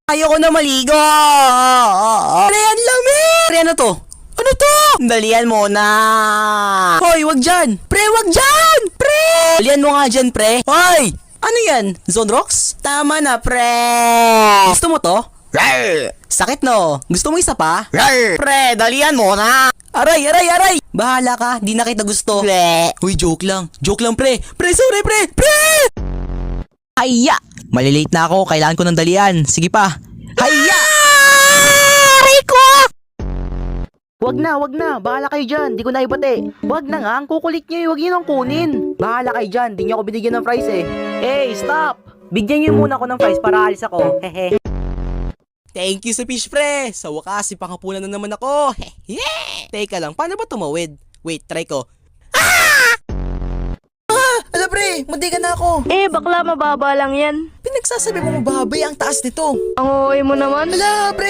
Ayoko na maligo. Pre, ang lamig. Pre, ano to? Ano to? Dalian mo na. Hoy, wag dyan. Pre, wag dyan. Pre. Dalian mo nga dyan, pre. Hoy. Ano yan? Zone rocks? Tama na, pre. Gusto mo to? Rar. Sakit no. Gusto mo isa pa? Rar. Pre, dalian mo na. Aray, aray, aray. Bahala ka. Di na kita gusto. Pre. Uy, joke lang. Joke lang, pre. Pre, sorry, pre. Pre. Hayya. Malilate na ako. Kailangan ko ng dalian. Sige pa. Hayya. Aray ko. Wag na. Bahala kayo dyan. Di ko na ibate. Wag na nga. Ang kukulit nyo. Wag nyo nang kunin. Bahala kayo dyan. Di nyo ako binigyan ng fries eh. Hey, stop! Bigyan nyo muna ako ng fries para alis ako. Hehe. Thank you sa fish, pre. Sa wakas, ipangapunan na naman ako. Yeah! Teka lang, paano ba tumawid? Wait, try ko. Ala, pre, munti ka na ako. Eh, bakla mababa lang yan. Pinagsasabi mo mababay ang taas nito. Ang OA mo naman. Ala, pre,